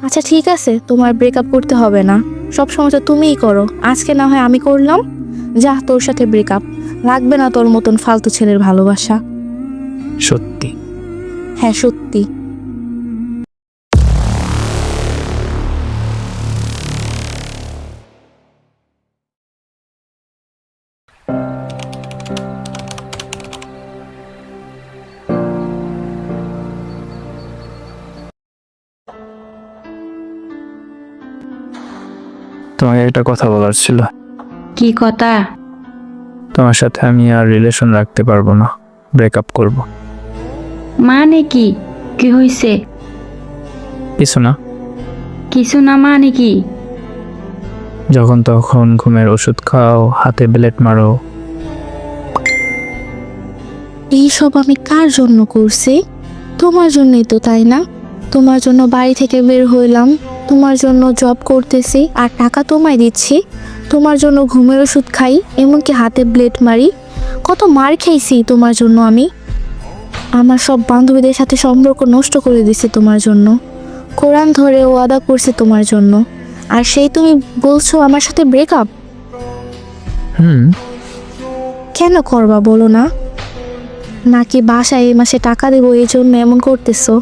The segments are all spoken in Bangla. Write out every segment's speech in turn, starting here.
আচ্ছা ঠিক আছে, তোমার ব্রেকআপ করতে হবে না। সব সময় তো তুমিই করো, আজকে না হয় আমি করলাম। যা, তোর সাথে ব্রেকআপ। লাগবে না তোর মতন ফালতু ছেলের ভালোবাসা। সত্যি? হ্যাঁ সত্যি। তোমাকে একটা কথা বলার ছিল। কি কথা? তোমার সাথে আমি আর রিলেশন রাখতে পারবো না, ব্রেকআপ করব। মানে কি? কি হইছে? কিছু না। কিছু না মানে কি? যখন তখন ঘুমের ওষুধ খাও, হাতে ব্লেড মারো। এইসব আমি কার জন্য করছি? তোমার জন্যই তো, তাই না? তোমার জন্য বাড়ি থেকে বের হইলাম, তোমার জন্য জব করতেছি আর টাকা তোমায় দিচ্ছি, তোমার জন্য ঘুমের ওষুধ খাই, এমনকি হাতে ব্লেড মারি। কত মার খেয়েছি তোমার জন্য আমি। আমার সব বান্ধবীদের সাথে সম্পর্ক নষ্ট করে দিছি তোমার জন্য। কোরআন ধরে ওয়াদা করছি তোমার জন্য, আর সেই তুমি বলছো আমার সাথে ব্রেকআপ? কেন করবা বলো না? নাকি বাসায় এই মাসে টাকা দেবো এই জন্য এমন করতেছো?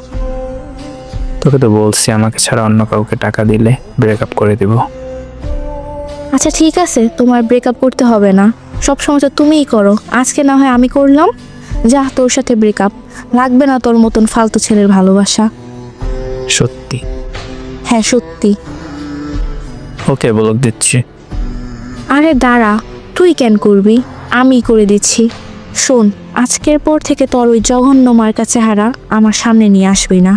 তোকে তো বলছি আমাকে ছাড়া অন্য কাউকে টাকা দিলে ব্রেকআপ করে দিব। আচ্ছা ঠিক আছে, তোমার ব্রেকআপ করতে হবে না। সব সময় তো তুমিই করো, আজকে না হয় আমি করলাম। যা, তোর সাথে ব্রেকআপ। লাগবে না তোর মতন ফালতু ছেলের ভালোবাসা। সত্যি? হ্যাঁ সত্যি। ওকে, ব্লক দিচ্ছি। আরে দাঁড়া, তুই কেন করবি? আমি করে দিচ্ছি। শোন, আজকের পর থেকে তোর ওই জঘন্য মার্কা চেহারা আমার সামনে নিয়ে আসবি না।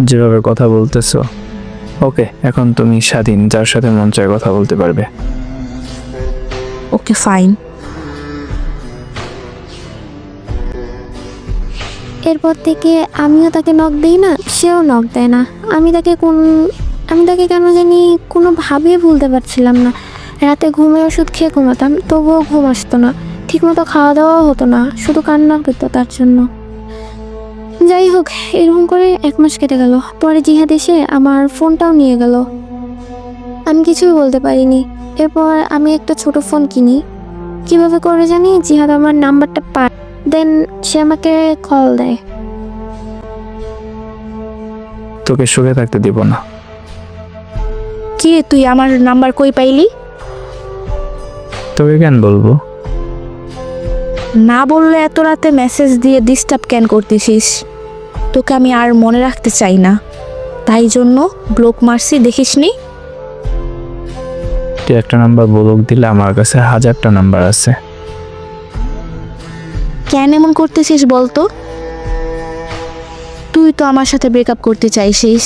যেভাবে কথা বলতেছো, ওকে, এখন তুমি স্বাধীন, যার সাথে মন চায় কথা বলতে পারবে। Okay fine. এরপর থেকে আমিও তাকে নক দিই না, সেও নক দেয় না। আমি তাকে কেন জানি কোনোভাবেই ভুলতে পারছিলাম না। রাতে ঘুমের ওষুধ খেয়ে ঘুমাতাম, তবুও ঘুম আসতো না। ঠিকমতো খাওয়া দাওয়াও হতো না, শুধু কান্না করতো তার জন্য। যাই হোক, এরকম করে 1 মাস কেটে গেল। পরে জিহাদ এসে আমার ফোনটাও নিয়ে গেল। আমি কিছুই বলতে পারিনি। এরপর আমি একটা ছোট ফোন কিনি। কিভাবে করে জানি, জিহাদ আমার নাম্বারটা পায়, দেন সে আমাকে কল দেয়। তোকে সুখে থাকতে দিব না। কি রে, তুই আমার নাম্বার কই পাইলি? তোকে কেন বলবো? না বললে এত রাতে মেসেজ দিয়ে ডিস্টার্ব কেন করতেছিস? তোকে আমি আর মনে রাখতে চাই না, তাই জন্য ব্লক মারছি, দেখিসনি? তুই একটা নাম্বার ব্লক দিলে আমার কাছে 1000টা নাম্বার আছে। কেন এমন করতেছিস বলতো? তুই তো আমার সাথে ব্রেকআপ করতে চাইছিস,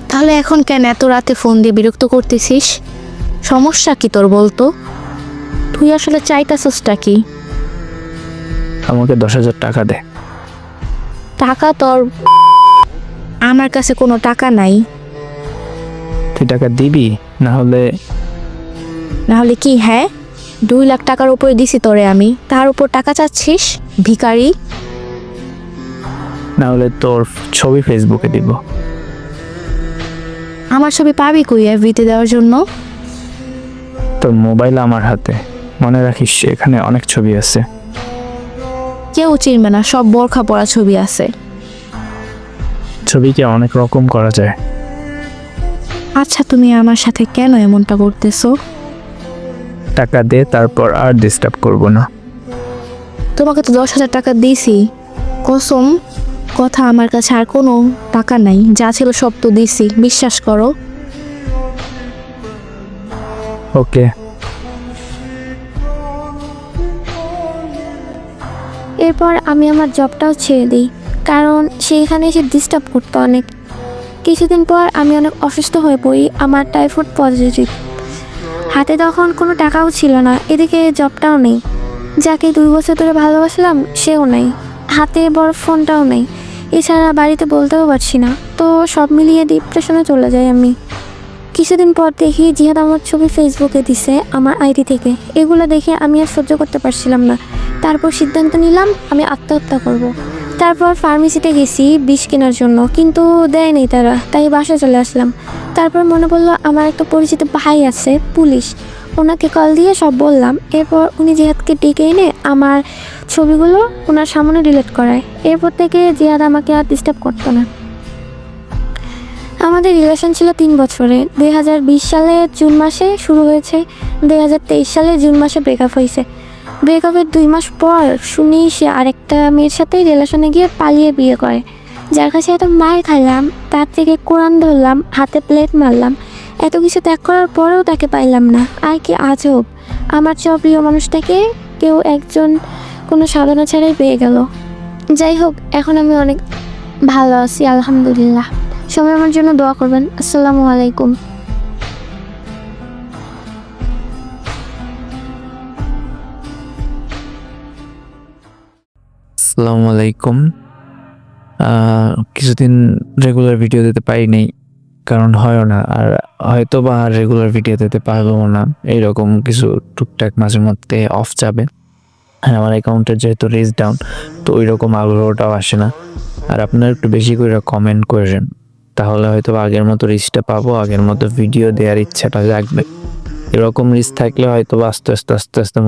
তাহলে এখন কেন এত রাতে ফোন দিয়ে বিরক্ত করতেছিস? সমস্যা কি তোর বলতো? তুই আসলে চাইতাছসটা কি? আমাকে 10,000 টাকা দে। টাকা তোর? আমার কাছে কোনো টাকা নাই। তুই টাকা দিবি? না হলে কি? হ্যাঁ, 2 লাখ টাকার উপরে দিছি তোরে আমি, তার উপর টাকা চাচ্ছিস? ভিখারি। তোর ছবি ফেসবুকে দিব। আমার ছবি পাবি কই এফবিতে দেওয়ার জন্য? তোর মোবাইল আমার হাতে, মনে রাখিস এখানে অনেক ছবি আছে। কেউ চিনবে না, সব বোরখা পরা ছবি আছে। ছবিকে অনেক রকম করা যায়। আচ্ছা, তুমি আমার সাথে কেন এমনটা করতেছো? টাকা দে, তারপর আর ডিস্টার্ব করব না। তোমাকে তো 10,000 টাকা দিয়েছি, কসম কথা, আমার কাছে আর কোনো টাকা নাই। যা ছিল সব তো দিছি, বিশ্বাস করো। ওকে। এরপর আমি আমার জবটাও ছেড়ে দিই, কারণ সেইখানে এসে ডিস্টার্ব করতো অনেক। কিছুদিন পর আমি অনেক অসুস্থ হয়ে পড়ি, আমার টাইফয়েড পজিটিভ। হাতে তখন কোনো টাকাও ছিল না, এদিকে জবটাও নেই। যাকে 2 বছর ধরে ভালোবাসলাম সেও নেই, হাতে বড় ফোনটাও নেই। এছাড়া বাড়িতে বলতেও পারছি না। তো সব মিলিয়ে ডিপ্রেশনে চলে যাই আমি। কিছুদিন পর দেখি জিহাদ আমার ছবি ফেসবুকে দিছে আমার আইডি থেকে। এগুলো দেখে আমি আর সহ্য করতে পারছিলাম না। তারপর সিদ্ধান্ত নিলাম আমি আত্মহত্যা করব। তারপর ফার্মেসিতে গেছি বিষ কেনার জন্য, কিন্তু দেয়নি তারা, তাই বাসায় চলে আসলাম। তারপর মনে পড়লো আমার একটা পরিচিত ভাই আছে পুলিশ, ওনাকে কল দিয়ে সব বললাম। এরপর উনি জিহাদকে ডেকে এনে আমার ছবিগুলো ওনার সামনে ডিলিট করায়। এরপর থেকে জিহাদ আমাকে আর ডিস্টার্ব করতো না। আমাদের রিলেশন ছিল 3 বছরে। 2020 সালে জুন মাসে শুরু হয়েছে, 2023 সালে জুন মাসে ব্রেকআপ হয়েছে। ব্রেকআপের 2 মাস পর শুনি সে আরেকটা মেয়ের সাথে রিলেশনে গিয়ে পালিয়ে বিয়ে করে। যার কাছে এত মার খাইলাম, তার থেকে কোরআন ধরলাম, হাতে প্লেট মারলাম, এত কিছু ত্যাগ করার পরেও তাকে পাইলাম না। আর কি আজব, আমার চেয়ে প্রিয় মানুষটাকে কেউ একজন কোনো সাধনা ছাড়াই পেয়ে গেল। যাই হোক, এখন আমি অনেক ভালো আছি আলহামদুলিল্লাহ। সবাই আমার জন্য দোয়া করবেন। আসসালামু আলাইকুম। আসসালামু আলাইকুম। কিছুদিন রেগুলার ভিডিও দিতে পারি নাই, কারণ হয় না, আর হয়তো বা রেগুলার ভিডিও দিতে পারবো না। এইরকম কিছু টুকটাক মাঝে মধ্যে অফ যাবে। আর আমার অ্যাকাউন্টের যেহেতু রিচ ডাউন, তো ওই রকম আগ্রহটাও আসে না। আর আপনারা একটু বেশি করে কমেন্ট করেন, তাহলে হয়তো আগের মতো রিচটা পাবো, আগের মতো ভিডিও দেওয়ার ইচ্ছাটা জাগবে। এরকম রিচ থাকলে হয়তো আস্তে আস্তে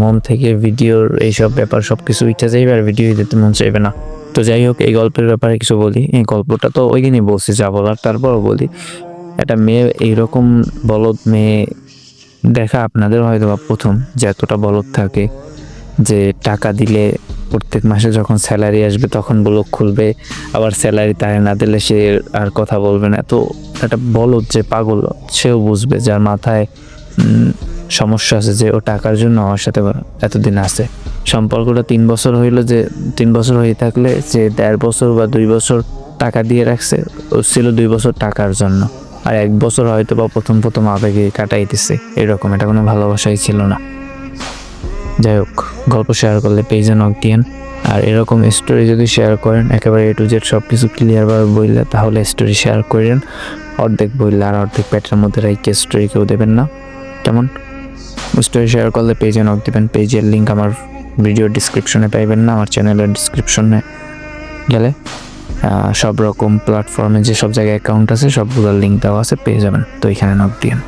মন থেকে ভিডিওর এইসব ব্যাপার সব কিছু ইচ্ছা চাইবে, আর ভিডিও দিতে মন চাইবে না। তো যাই হোক, এই গল্পের ব্যাপারে কিছু বলি। এই গল্পটা তো ওই দিনই বলছি যা বলার, তারপরও বলি। একটা মেয়ে, এইরকম বলদ মেয়ে দেখা আপনাদের হয়তো বা প্রথম, যে এতটা বলদ থাকে যে টাকা দিলে প্রত্যেক মাসে যখন স্যালারি আসবে তখন ব্লগ খুলবে, আবার স্যালারি তারে না দিলে সে আর কথা বলবে না। তো একটা বলদ যে পাগল, সেও বুঝবে, যার মাথায় সমস্যা আছে, যে ও টাকার জন্য আমার সাথে এতদিন আছে। সম্পর্কটা 3 বছর হইলো, যে 3 বছর হয়ে থাকলে যে 1.5 বছর বা 2 বছর টাকা দিয়ে রাখছে, ও ছিল 2 বছর টাকার জন্য, আর 1 বছর হয়তো বা প্রথম আবেগে কাটাইতেছে। এরকম, এটা কোনো ভালোবাসাই ছিল না। যাই হোক, গল্প শেয়ার করলে পেজে নক দিয়েন। আর এরকম স্টোরি যদি শেয়ার করেন একেবারে A to Z সব কিছু ক্লিয়ারভাবে বললে, তাহলে স্টোরি শেয়ার করেন। অর্ধেক বললে আর অর্ধেক পেটের মধ্যে রাইকে স্টোরি কেউ দেবেন না, কেমন? স্টোরি শেয়ার করলে পেজে নক দেবেন। পেজের লিঙ্ক আমার ভিডিও ডিসক্রিপশনে পাইবেন না, আমার চ্যানেলের ডিসক্রিপশনে গেলে সব রকম প্ল্যাটফর্মে যে সব জায়গায় অ্যাকাউন্ট আছে সবগুলোর লিঙ্ক দেওয়া আছে, পেয়ে যাবেন। তো এখানে নক দিয়েন।